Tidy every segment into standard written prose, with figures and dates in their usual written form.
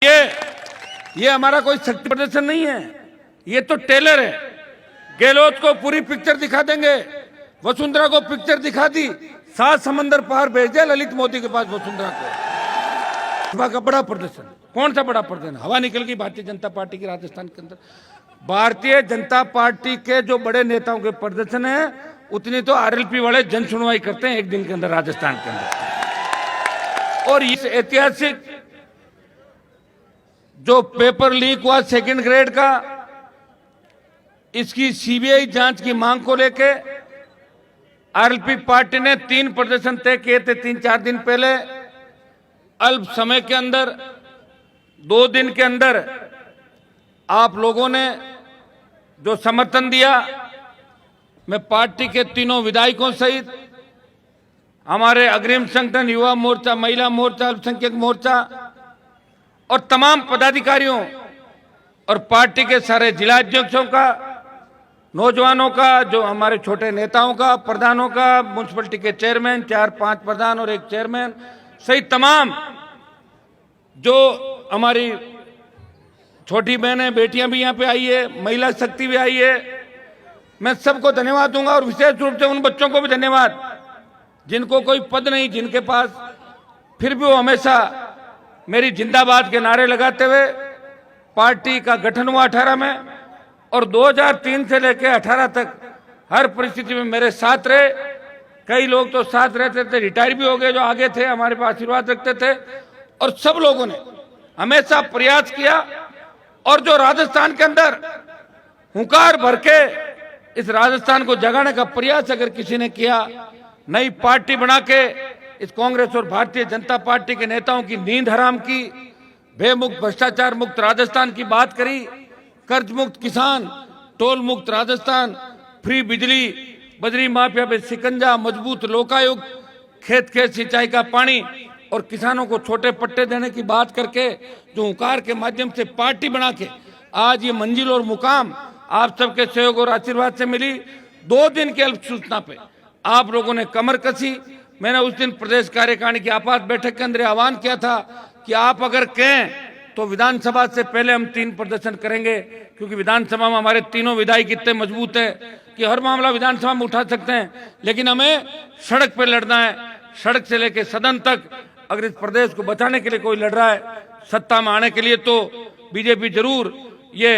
ये हमारा कोई शक्ति प्रदर्शन नहीं है, ये तो टेलर है। गहलोत को पूरी पिक्चर दिखा देंगे, वसुंधरा को पिक्चर दिखा दी, 7 समंदर पार भेज दिया ललित मोदी के पास वसुंधरा को। का बड़ा प्रदर्शन, कौन सा बड़ा प्रदर्शन? हवा निकल गई भारतीय जनता पार्टी की राजस्थान के अंदर। भारतीय जनता पार्टी के जो बड़े नेताओं के प्रदर्शन है उतनी तो आरएलपी वाले जन सुनवाई करते हैं एक दिन के अंदर राजस्थान के अंदर। और इस ऐतिहासिक जो पेपर लीक हुआ सेकंड ग्रेड का, इसकी सीबीआई जांच की मांग को लेके आरएलपी पार्टी ने 3 प्रदर्शन तय किए थे 3-4 दिन पहले। अल्प समय के अंदर 2 दिन के अंदर आप लोगों ने जो समर्थन दिया, मैं पार्टी के तीनों विधायकों सहित हमारे अग्रिम संगठन, युवा मोर्चा, महिला मोर्चा, अल्पसंख्यक मोर्चा और तमाम पदाधिकारियों और पार्टी के सारे जिला अध्यक्षों का, नौजवानों का, जो हमारे छोटे नेताओं का, प्रधानों का, म्युनिसिपलिटी के चेयरमैन, 4-5 प्रधान और 1 चेयरमैन सहित तमाम जो हमारी छोटी बहनें, बेटियां भी यहाँ पे आई है, महिला शक्ति भी आई है। मैं सबको धन्यवाद दूंगा और विशेष रूप से उन बच्चों को भी धन्यवाद जिनको कोई पद नहीं, जिनके पास, फिर भी वो हमेशा मेरी जिंदाबाद के नारे लगाते हुए पार्टी का गठन हुआ 18 में और 2003 से लेकर 18 तक हर परिस्थिति में मेरे साथ रहे। कई लोग तो साथ रहते थे, रिटायर भी हो गए, जो आगे थे, हमारे पास आशीर्वाद रखते थे। और सब लोगों ने हमेशा प्रयास किया और जो राजस्थान के अंदर हुंकार भर के इस राजस्थान को जगाने का प्रयास अगर किसी ने किया, नई पार्टी बना के इस कांग्रेस और भारतीय जनता पार्टी के नेताओं की नींद हराम की, बेमुक्त भ्रष्टाचार मुक्त राजस्थान की बात करी, कर्ज मुक्त किसान, टोल मुक्त राजस्थान, फ्री बिजली, बजरी माफिया पे शिकंजा, मजबूत लोकायुक्त, खेत खेत सिंचाई का पानी और किसानों को छोटे पट्टे देने की बात करके जो हुंकार के माध्यम से पार्टी बना के आज ये मंजिल और मुकाम आप सबके सहयोग और आशीर्वाद से मिली। 2 दिन की अल्प सूचना पे आप लोगों ने कमर कसी। मैंने उस दिन प्रदेश कार्यकारिणी की आपात बैठक के अंदर आह्वान किया था कि आप अगर कहें तो विधानसभा से पहले हम 3 प्रदर्शन करेंगे, क्योंकि विधानसभा में हमारे तीनों विधायक इतने मजबूत है कि हर मामला विधानसभा में उठा सकते हैं, लेकिन हमें सड़क पर लड़ना है। सड़क से लेकर सदन तक अगर इस प्रदेश को बचाने के लिए कोई लड़ रहा है, सत्ता में आने के लिए, तो बीजेपी जरूर ये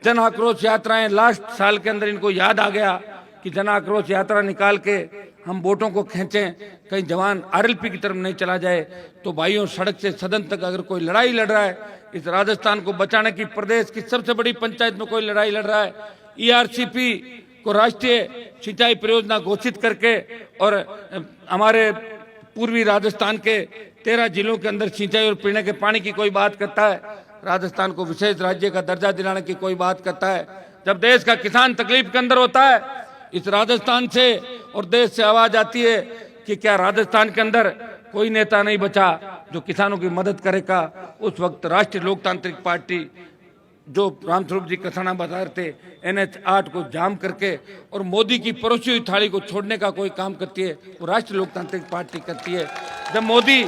जन आक्रोश यात्राएं, लास्ट साल के अंदर इनको याद आ गया कि जन आक्रोश यात्रा निकाल के हम वोटों को खींचें, कहीं जवान आरएलपी की तरफ नहीं चला जाए। तो भाइयों, सड़क से सदन तक अगर कोई लड़ाई लड़ रहा है इस राजस्थान को बचाने की, प्रदेश की सबसे बड़ी पंचायत में कोई लड़ाई लड़ रहा है, ईआरसीपी को राष्ट्रीय सिंचाई परियोजना घोषित करके और हमारे पूर्वी राजस्थान के 13 जिलों के अंदर सिंचाई और पीने के पानी की कोई बात करता है, राजस्थान को विशेष राज्य का दर्जा दिलाने की कोई बात करता है, जब देश का किसान तकलीफ के अंदर होता है, इस राजस्थान से और देश से आवाज आती है कि क्या राजस्थान के अंदर कोई नेता नहीं बचा जो किसानों की मदद करेगा। उस वक्त राष्ट्रीय लोकतांत्रिक पार्टी, जो रामस्वरूप जी कसाना बता रहे थे, NH 8 को जाम करके और मोदी की परोसी हुई थाली को छोड़ने का कोई काम करती है, वो राष्ट्रीय लोकतांत्रिक पार्टी करती है। जब मोदी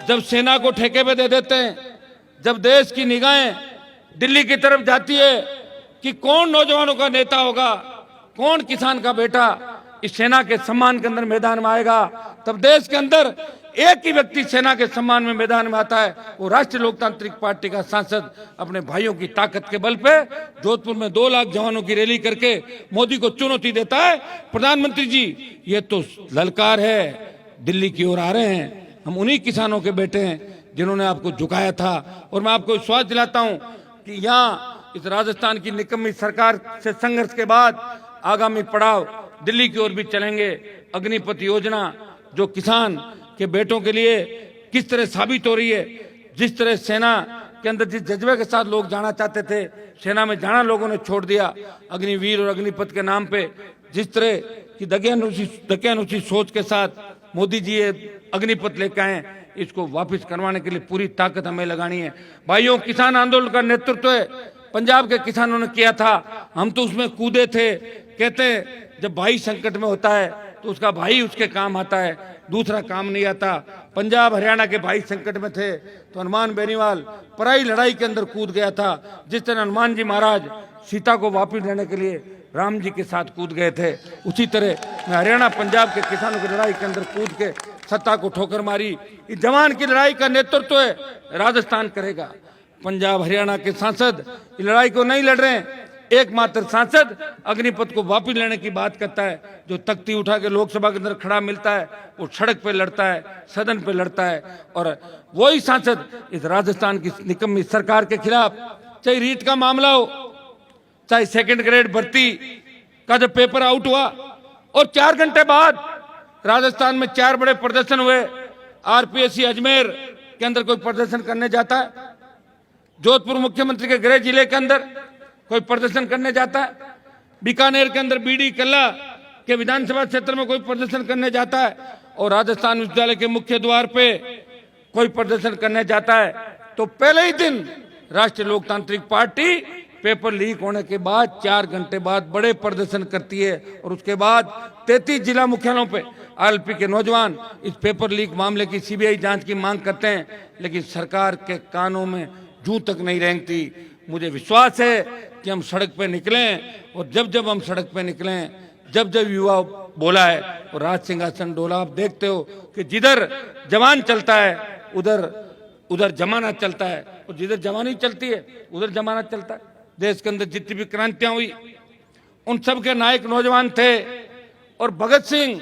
जब सेना को ठेके पे दे देते हैं, जब देश की निगाहें दिल्ली की तरफ जाती है कि कौन नौजवानों का नेता होगा, कौन किसान का बेटा इस सेना के सम्मान के अंदर मैदान में आएगा, तब देश के अंदर एक ही व्यक्ति सेना के सम्मान में मैदान में आता है, वो राष्ट्रीय लोकतांत्रिक पार्टी का सांसद अपने भाइयों की ताकत के बल पे जोधपुर में 2 लाख जवानों की रैली करके मोदी को चुनौती देता है। प्रधानमंत्री जी, ये तो ललकार है, दिल्ली की ओर आ रहे हैं, हम उन्हीं किसानों के बेटे हैं जिन्होंने आपको झुकाया था। और मैं आपको विश्वास दिलाता हूं कि यहाँ इस राजस्थान की निकम्मी सरकार से संघर्ष के बाद आगामी पड़ाव दिल्ली की ओर भी चलेंगे। अग्निपथ योजना जो किसान के बेटों के लिए किस तरह साबित हो रही है, जिस तरह सेना के अंदर जिस जज्बे के साथ लोग जाना चाहते थे, सेना में जाना लोगों ने छोड़ दिया, अग्निवीर और अग्निपथ के नाम पे जिस तरह की दकियानुसी सोच के साथ मोदी जी ये अग्निपथ लेकर आए, इसको वापस करवाने के लिए पूरी ताकत हमें लगानी है। भाइयों, किसान आंदोलन का नेतृत्व पंजाब के किसानों ने किया था, हम तो उसमें कूदे थे। कहते जब भाई संकट में होता है तो उसका भाई उसके काम आता है, दूसरा काम नहीं आता। पंजाब हरियाणा के भाई संकट में थे तो हनुमान बेनीवाल पराई लड़ाई के अंदर कूद गया था। जिस तरह हनुमान जी महाराज सीता को वापस लेने के लिए राम जी के साथ कूद गए थे, उसी तरह मैं हरियाणा पंजाब के किसानों की लड़ाई के अंदर कूद के सत्ता को ठोकर मारी। इस जवान की लड़ाई का नेतृत्व है राजस्थान करेगा। पंजाब हरियाणा के सांसद इस लड़ाई को नहीं लड़ रहे हैं। एकमात्र सांसद अग्निपथ को वापस लेने की बात करता है, जो तख्ती उठा के लोकसभा के अंदर खड़ा मिलता है वो सड़क पे लड़ता है, सदन पे लड़ता है। और वही सांसद इस राजस्थान की निकम्मी सरकार के खिलाफ, चाहे रीट का मामला हो, चाहे सेकंड ग्रेड भर्ती का जब पेपर आउट हुआ और 4 घंटे बाद राजस्थान में 4 बड़े प्रदर्शन हुए। आरपीएससी अजमेर के अंदर कोई प्रदर्शन करने जाता है, जोधपुर मुख्यमंत्री के गृह जिले के अंदर कोई प्रदर्शन करने जाता है, बीकानेर के अंदर बीडी कल्ला के विधानसभा क्षेत्र में कोई प्रदर्शन करने जाता है, और राजस्थान विश्वविद्यालय के मुख्य द्वार पे कोई प्रदर्शन करने जाता है, तो पहले ही दिन राष्ट्रीय लोकतांत्रिक पार्टी पेपर लीक होने के बाद 4 घंटे बाद बड़े प्रदर्शन करती है। और उसके बाद 33 जिला मुख्यालयों पे आरएलपी के नौजवान इस पेपर लीक मामले की सीबीआई जांच की मांग करते हैं, लेकिन सरकार के कानों में जूं तक नहीं रेंगती। मुझे विश्वास है कि हम सड़क पे निकलें, और जब जब हम सड़क पे निकलें, जब जब युवा बोला है और राज सिंहासन डोला। आप देखते हो कि जिधर जवान चलता है उधर जमाना चलता है, और जिधर जवानी चलती है उधर जमाना चलता है। देश के अंदर जितनी भी क्रांतियां हुई उन सब के नायक नौजवान थे। और भगत सिंह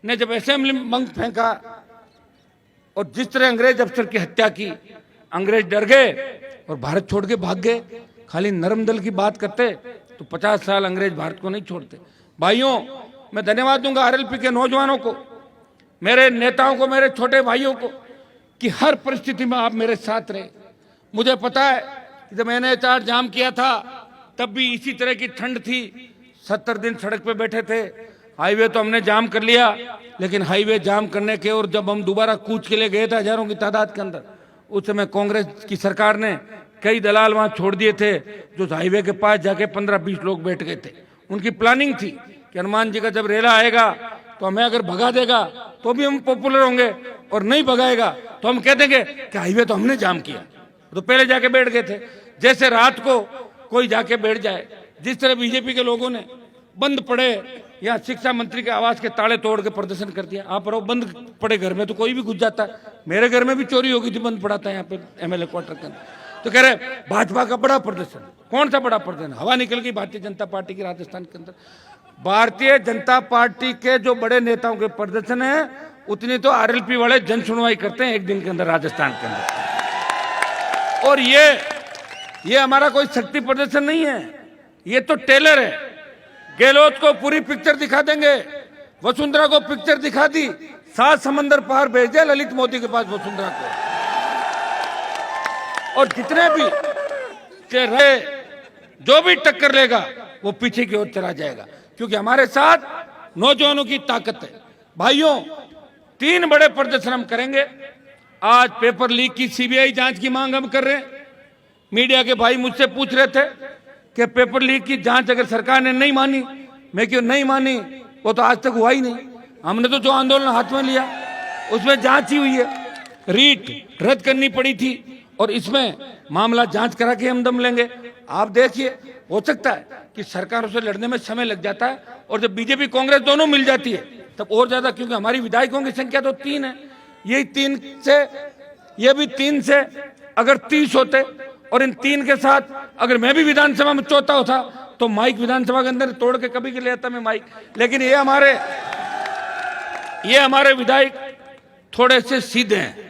ने जब असेंबली में बंक फेंका और जिस तरह अंग्रेज अफसर की हत्या की, अंग्रेज डर गए और भारत छोड़ के भाग गए। खाली नरम दल की बात करते तो 50 साल अंग्रेज भारत को नहीं छोड़ते। भाइयों, मैं धन्यवाद दूंगा आरएलपी के नौजवानों को, मेरे नेताओं को, मेरे छोटे भाइयों को, कि हर परिस्थिति में आप मेरे साथ रहे। मुझे पता है कि जब मैंने NH जाम किया था तब भी इसी तरह की ठंड थी, 70 दिन सड़क पे बैठे थे। हाईवे तो हमने जाम कर लिया, लेकिन हाईवे जाम करने के और जब हम दोबारा कूच के लिए गए थे हजारों की तादाद के अंदर, उस समय कांग्रेस की सरकार ने कई दलाल वहां छोड़ दिए थे, जो हाईवे के पास जाके 15-20 लोग बैठ गए थे। उनकी प्लानिंग थी कि हनुमान जी का जब रेला आएगा तो हमें अगर भगा देगा तो भी हम पॉपुलर होंगे, और नहीं भगाएगा तो हम कह देंगे कि हाईवे तो हमने जाम किया। तो पहले जाके बैठ गए थे, जैसे रात को कोई जाके बैठ जाए। जिस तरह बीजेपी के लोगों ने बंद पड़े यहाँ शिक्षा मंत्री के आवास के ताले तोड़ के प्रदर्शन कर दिया। आप रहो बंद पड़े घर में तो कोई भी घुस जाता है। मेरे घर में भी चोरी होगी थी, बंद पड़ा था यहाँ पे एमएलए क्वार्टर के अंदर। तो कह रहे भाजपा का बड़ा प्रदर्शन, कौन सा बड़ा प्रदर्शन? हवा निकल गई भारतीय जनता पार्टी की राजस्थान के अंदर। भारतीय जनता पार्टी के जो बड़े नेताओं के प्रदर्शन है, उतनी तो आरएलपी वाले जन सुनवाई करते हैं एक दिन के अंदर राजस्थान के अंदर। और ये हमारा कोई शक्ति प्रदर्शन नहीं है, ये तो टेलर है। गहलोत को पूरी पिक्चर दिखा देंगे, वसुंधरा को पिक्चर दिखा दी, 7 समंदर पार भेज दिया ललित मोदी के पास वसुंधरा को। और जितने भी रहे, जो भी टक्कर लेगा वो पीछे की ओर चला जाएगा, क्योंकि हमारे साथ नौजवानों की ताकत है। भाइयों, 3 बड़े प्रदर्शन हम करेंगे। आज पेपर लीक की सीबीआई जांच की मांग हम कर रहे हैं। मीडिया के भाई मुझसे पूछ रहे थे कि पेपर लीक की जांच अगर सरकार ने नहीं मानी, मैं क्यों नहीं मानी, वो तो आज तक हुआ ही नहीं। हमने तो जो आंदोलन हाथ में लिया उसमें जांच ही हुई है। रीट रद्द करनी पड़ी थी और इसमें मामला जांच करा के हम दम लेंगे। आप देखिए, हो सकता है कि सरकारों से लड़ने में समय लग जाता है, और जब बीजेपी कांग्रेस दोनों मिल जाती है तब और ज्यादा, क्योंकि हमारी विधायकों की संख्या तो 3 है। यही 3 से, ये भी 3 से अगर 30 होते, और इन 3 के साथ अगर मैं भी विधानसभा में चौथा होता तो माइक विधानसभा के अंदर तोड़ के कभी के ले आता मैं माइक। लेकिन ये हमारे विधायक थोड़े से सीधे हैं।